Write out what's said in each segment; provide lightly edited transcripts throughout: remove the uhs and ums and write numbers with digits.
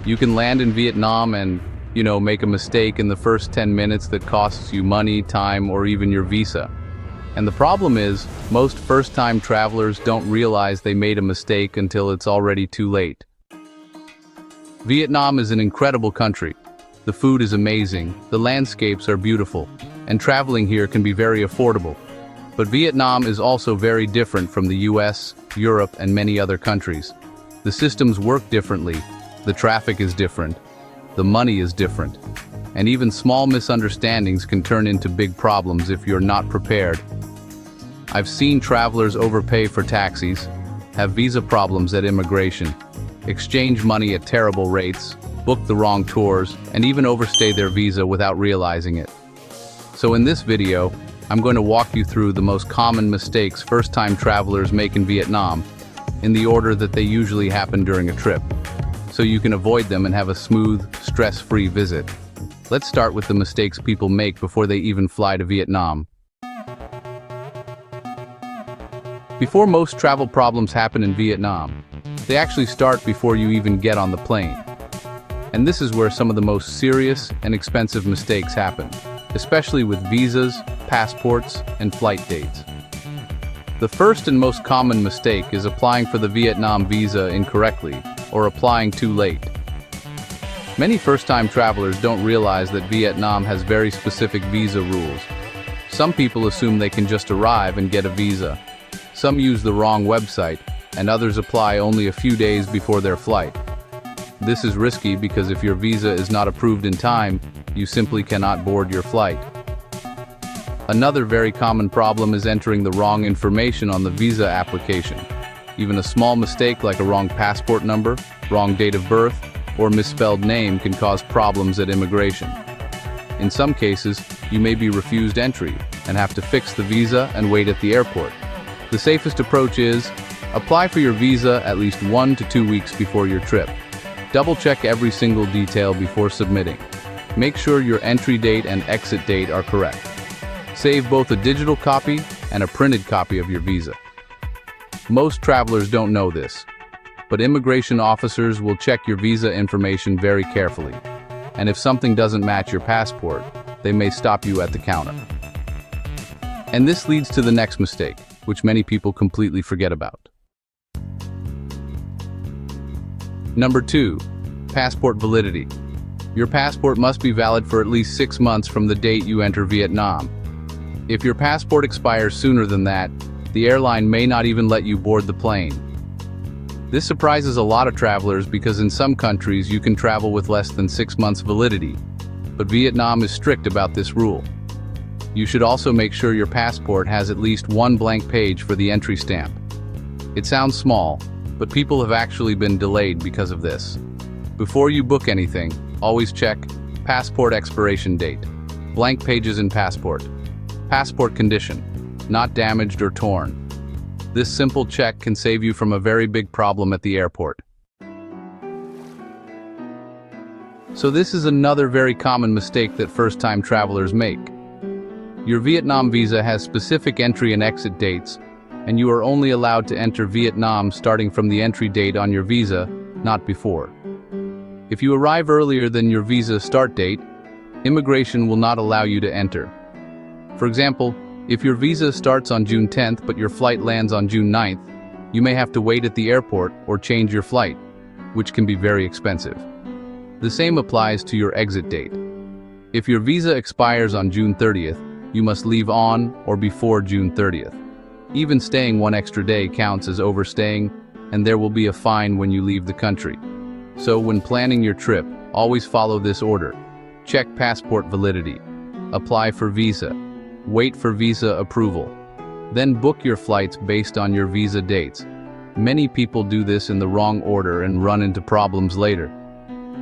You can land in Vietnam and, make a mistake in the first 10 minutes that costs you money, time, or even your visa. And the problem is, most first-time travelers don't realize they made a mistake until it's already too late. Vietnam is an incredible country. The food is amazing, the landscapes are beautiful, and traveling here can be very affordable. But Vietnam is also very different from the US, Europe, and many other countries. The systems work differently, the traffic is different, the money is different, and even small misunderstandings can turn into big problems if you're not prepared. I've seen travelers overpay for taxis, have visa problems at immigration, exchange money at terrible rates, book the wrong tours, and even overstay their visa without realizing it. So in this video, I'm going to walk you through the most common mistakes first-time travelers make in Vietnam, in the order that they usually happen during a trip, so you can avoid them and have a smooth, stress-free visit. Let's start with the mistakes people make before they even fly to Vietnam. Before most travel problems happen in Vietnam, they actually start before you even get on the plane. And this is where some of the most serious and expensive mistakes happen, especially with visas, passports, and flight dates. The first and most common mistake is applying for the Vietnam visa incorrectly or applying too late. Many first-time travelers don't realize that Vietnam has very specific visa rules. Some people assume they can just arrive and get a visa. Some use the wrong website, and others apply only a few days before their flight. This is risky because if your visa is not approved in time, you simply cannot board your flight. Another very common problem is entering the wrong information on the visa application. Even a small mistake like a wrong passport number, wrong date of birth, or misspelled name can cause problems at immigration. In some cases, you may be refused entry and have to fix the visa and wait at the airport. The safest approach is, apply for your visa at least 1 to 2 weeks before your trip. Double-check every single detail before submitting. Make sure your entry date and exit date are correct. Save both a digital copy and a printed copy of your visa. Most travelers don't know this, but immigration officers will check your visa information very carefully. And if something doesn't match your passport, they may stop you at the counter. And this leads to the next mistake, which many people completely forget about. Number 2, passport validity. Your passport must be valid for at least 6 months from the date you enter Vietnam. If your passport expires sooner than that, the airline may not even let you board the plane. This surprises a lot of travelers because in some countries you can travel with less than 6 months validity, but Vietnam is strict about this rule. You should also make sure your passport has at least one blank page for the entry stamp. It sounds small, but people have actually been delayed because of this. Before you book anything, always check passport expiration date, blank pages in passport, passport condition, not damaged or torn. This simple check can save you from a very big problem at the airport. So this is another very common mistake that first-time travelers make. Your Vietnam visa has specific entry and exit dates, and you are only allowed to enter Vietnam starting from the entry date on your visa, not before. If you arrive earlier than your visa start date, immigration will not allow you to enter. For example, if your visa starts on June 10th but your flight lands on June 9th, you may have to wait at the airport or change your flight, which can be very expensive. The same applies to your exit date. If your visa expires on June 30th, you must leave on or before June 30th. Even staying one extra day counts as overstaying, and there will be a fine when you leave the country. So when planning your trip, always follow this order. Check passport validity. Apply for visa. Wait for visa approval. Then book your flights based on your visa dates. Many people do this in the wrong order and run into problems later.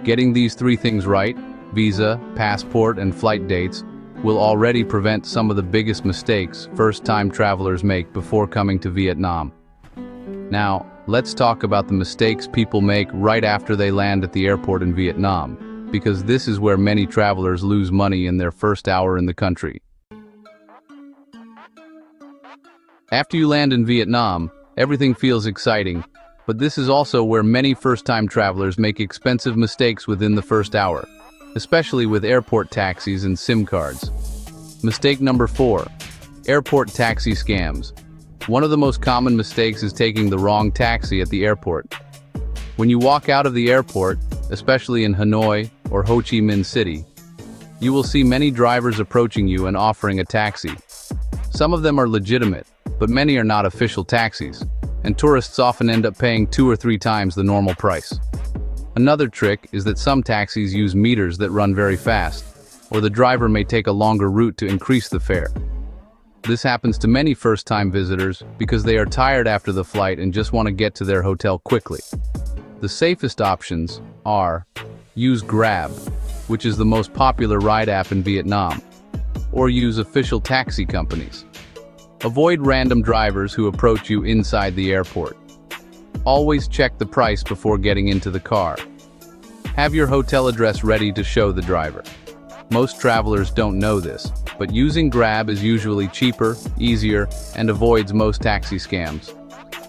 Getting these 3 things right, visa, passport, and flight dates, will already prevent some of the biggest mistakes first-time travelers make before coming to Vietnam. Now, let's talk about the mistakes people make right after they land at the airport in Vietnam, because this is where many travelers lose money in their first hour in the country. After you land in Vietnam, everything feels exciting. But this is also where many first-time travelers make expensive mistakes within the first hour, especially with airport taxis and SIM cards. Mistake number 4. Airport taxi scams. One of the most common mistakes is taking the wrong taxi at the airport. When you walk out of the airport, especially in Hanoi or Ho Chi Minh City, you will see many drivers approaching you and offering a taxi. Some of them are legitimate, but many are not official taxis, and tourists often end up paying 2 or 3 times the normal price. Another trick is that some taxis use meters that run very fast, or the driver may take a longer route to increase the fare. This happens to many first-time visitors because they are tired after the flight and just want to get to their hotel quickly. The safest options are use Grab, which is the most popular ride app in Vietnam, or use official taxi companies. Avoid random drivers who approach you inside the airport. Always check the price before getting into the car. Have your hotel address ready to show the driver. Most travelers don't know this, but using Grab is usually cheaper, easier, and avoids most taxi scams.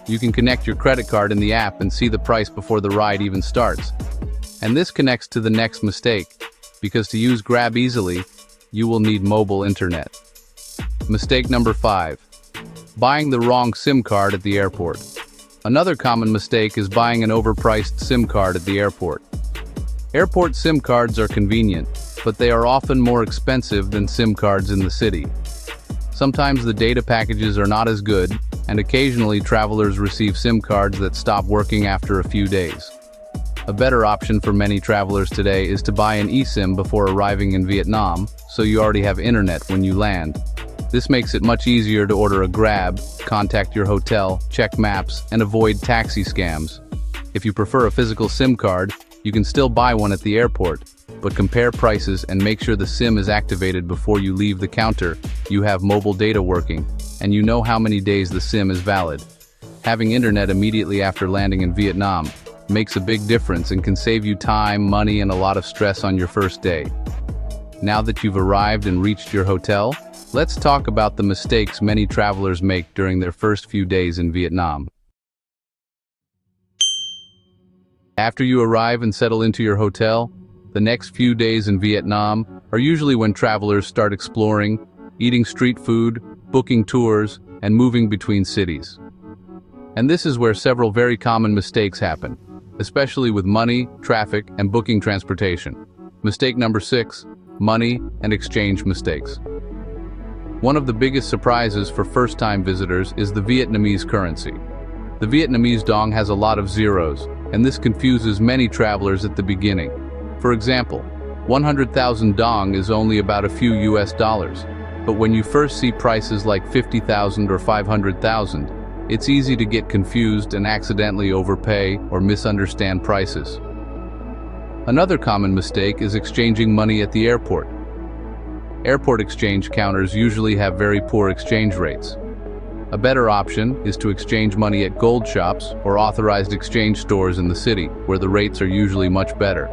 You can connect your credit card in the app and see the price before the ride even starts. And this connects to the next mistake, because to use Grab easily, you will need mobile internet. Mistake number 5. Buying the wrong SIM card at the airport. Another common mistake is buying an overpriced SIM card at the airport. Airport SIM cards are convenient, but they are often more expensive than SIM cards in the city. Sometimes the data packages are not as good, and occasionally travelers receive SIM cards that stop working after a few days. A better option for many travelers today is to buy an eSIM before arriving in Vietnam, so you already have internet when you land. This makes it much easier to order a Grab, contact your hotel, check maps, and avoid taxi scams. If you prefer a physical SIM card, you can still buy one at the airport, but compare prices and make sure the SIM is activated before you leave the counter, you have mobile data working, and you know how many days the SIM is valid. Having internet immediately after landing in Vietnam makes a big difference and can save you time, money, and a lot of stress on your first day. Now that you've arrived and reached your hotel, let's talk about the mistakes many travelers make during their first few days in Vietnam. After you arrive and settle into your hotel, the next few days in Vietnam are usually when travelers start exploring, eating street food, booking tours, and moving between cities. And this is where several very common mistakes happen, especially with money, traffic, and booking transportation. Mistake number 6, money and exchange mistakes. One of the biggest surprises for first-time visitors is the Vietnamese currency. The Vietnamese dong has a lot of zeros, and this confuses many travelers at the beginning. For example, 100,000 dong is only about a few US dollars, but when you first see prices like 50,000 or 500,000, it's easy to get confused and accidentally overpay or misunderstand prices. Another common mistake is exchanging money at the airport. Airport exchange counters usually have very poor exchange rates. A better option is to exchange money at gold shops or authorized exchange stores in the city, where the rates are usually much better.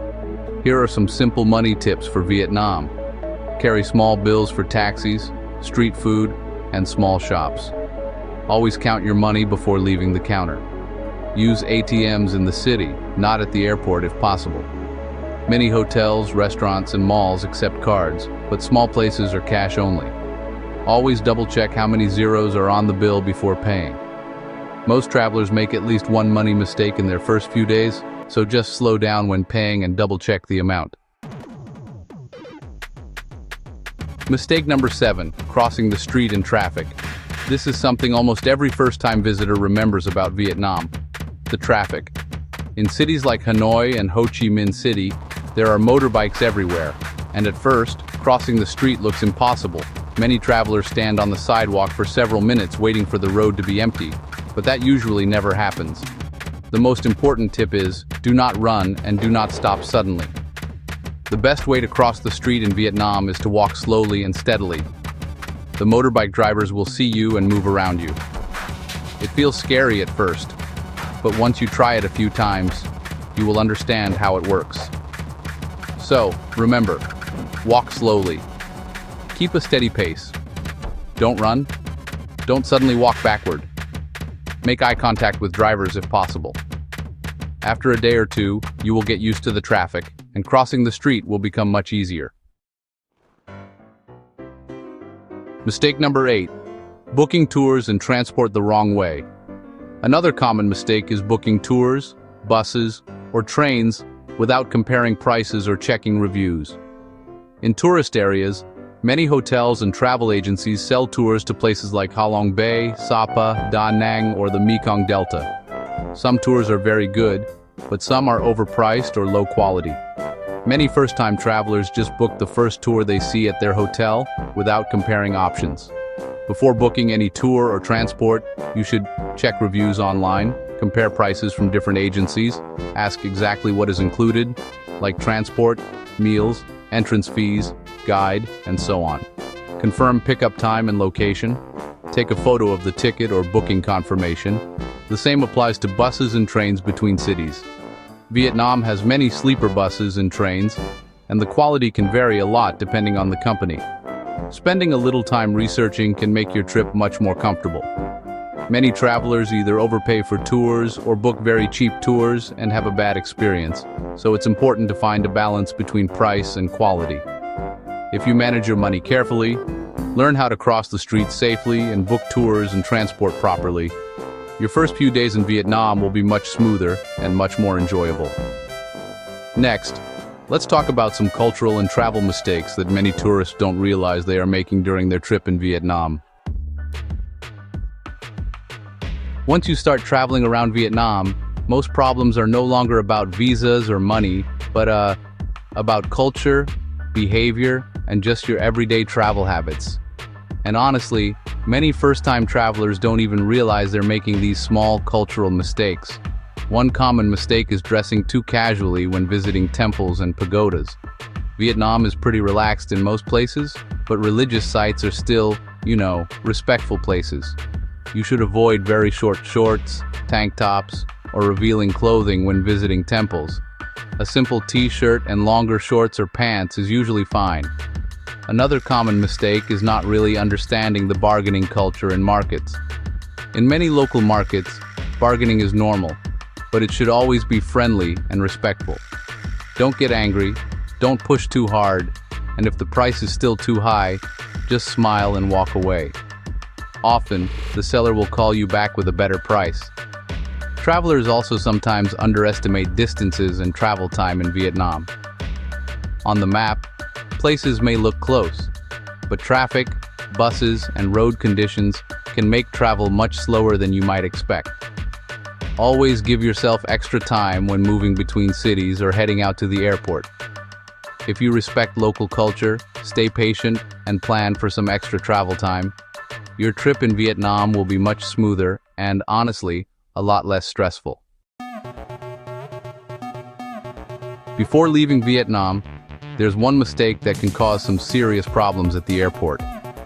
Here are some simple money tips for Vietnam. Carry small bills for taxis, street food, and small shops. Always count your money before leaving the counter. Use ATMs in the city, not at the airport if possible. Many hotels, restaurants, and malls accept cards, but small places are cash only. Always double-check how many zeros are on the bill before paying. Most travelers make at least one money mistake in their first few days, so just slow down when paying and double-check the amount. Mistake number 7, crossing the street in traffic. This is something almost every first-time visitor remembers about Vietnam: the traffic. In cities like Hanoi and Ho Chi Minh City, there are motorbikes everywhere, and at first, crossing the street looks impossible. Many travelers stand on the sidewalk for several minutes waiting for the road to be empty, but that usually never happens. The most important tip is, do not run and do not stop suddenly. The best way to cross the street in Vietnam is to walk slowly and steadily. The motorbike drivers will see you and move around you. It feels scary at first, but once you try it a few times, you will understand how it works. So, remember, walk slowly. Keep a steady pace. Don't run. Don't suddenly walk backward. Make eye contact with drivers if possible. After a day or two, you will get used to the traffic, and crossing the street will become much easier. Mistake number 8. Booking tours and transport the wrong way. Another common mistake is booking tours, buses, or trains without comparing prices or checking reviews. In tourist areas, many hotels and travel agencies sell tours to places like Halong Bay, Sapa, Da Nang, or the Mekong Delta. Some tours are very good, but some are overpriced or low quality. Many first-time travelers just book the first tour they see at their hotel without comparing options. Before booking any tour or transport, you should check reviews online, compare prices from different agencies, ask exactly what is included, like transport, meals, entrance fees, guide, and so on. Confirm pickup time and location. Take a photo of the ticket or booking confirmation. The same applies to buses and trains between cities. Vietnam has many sleeper buses and trains, and the quality can vary a lot depending on the company. Spending a little time researching can make your trip much more comfortable. Many travelers either overpay for tours or book very cheap tours and have a bad experience, so it's important to find a balance between price and quality. If you manage your money carefully, learn how to cross the streets safely, and book tours and transport properly, your first few days in Vietnam will be much smoother and much more enjoyable. Next, let's talk about some cultural and travel mistakes that many tourists don't realize they are making during their trip in Vietnam. Once you start traveling around Vietnam, most problems are no longer about visas or money, but about culture, behavior, and just your everyday travel habits. And honestly, many first-time travelers don't even realize they're making these small cultural mistakes. One common mistake is dressing too casually when visiting temples and pagodas. Vietnam is pretty relaxed in most places, but religious sites are still, respectful places. You should avoid very short shorts, tank tops, or revealing clothing when visiting temples. A simple t-shirt and longer shorts or pants is usually fine. Another common mistake is not really understanding the bargaining culture in markets. In many local markets, bargaining is normal, but it should always be friendly and respectful. Don't get angry, don't push too hard, and if the price is still too high, just smile and walk away. Often, the seller will call you back with a better price. Travelers also sometimes underestimate distances and travel time in Vietnam. On the map, places may look close, but traffic, buses, and road conditions can make travel much slower than you might expect. Always give yourself extra time when moving between cities or heading out to the airport. If you respect local culture, stay patient, and plan for some extra travel time, your trip in Vietnam will be much smoother and, honestly, a lot less stressful. Before leaving Vietnam, there's one mistake that can cause some serious problems at the airport,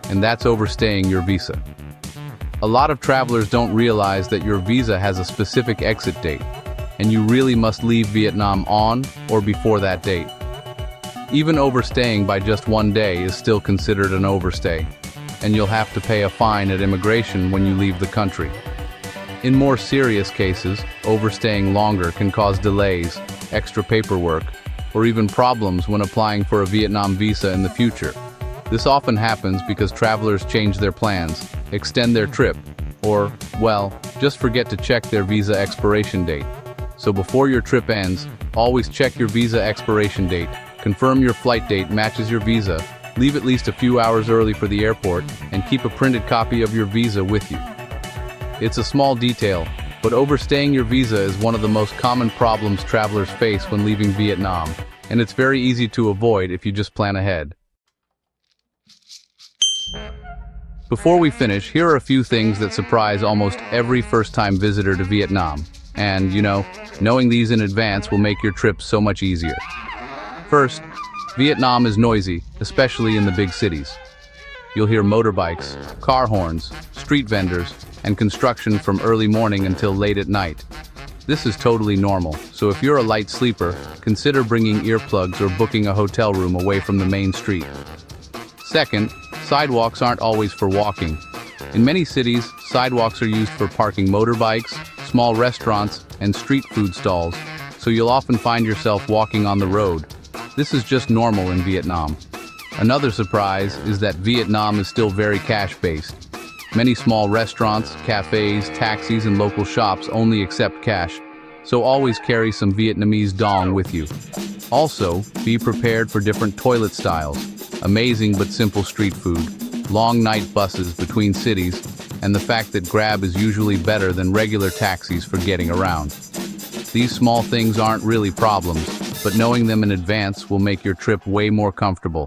and that's overstaying your visa. A lot of travelers don't realize that your visa has a specific exit date, and you really must leave Vietnam on or before that date. Even overstaying by just one day is still considered an overstay, and you'll have to pay a fine at immigration when you leave the country. In more serious cases, overstaying longer can cause delays, extra paperwork, or even problems when applying for a Vietnam visa in the future. This often happens because travelers change their plans, extend their trip, or, just forget to check their visa expiration date. So before your trip ends, always check your visa expiration date, confirm your flight date matches your visa, leave at least a few hours early for the airport, and keep a printed copy of your visa with you. It's a small detail, but overstaying your visa is one of the most common problems travelers face when leaving Vietnam, and it's very easy to avoid if you just plan ahead. Before we finish, here are a few things that surprise almost every first-time visitor to Vietnam, and, knowing these in advance will make your trip so much easier. First, Vietnam is noisy, especially in the big cities. You'll hear motorbikes, car horns, street vendors, and construction from early morning until late at night. This is totally normal, so if you're a light sleeper, consider bringing earplugs or booking a hotel room away from the main street. Second, sidewalks aren't always for walking. In many cities, sidewalks are used for parking motorbikes, small restaurants, and street food stalls, so you'll often find yourself walking on the road. This is just normal in Vietnam. Another surprise is that Vietnam is still very cash-based. Many small restaurants, cafes, taxis, and local shops only accept cash, so always carry some Vietnamese dong with you. Also, be prepared for different toilet styles, amazing but simple street food, long night buses between cities, and the fact that Grab is usually better than regular taxis for getting around. These small things aren't really problems, but knowing them in advance will make your trip way more comfortable.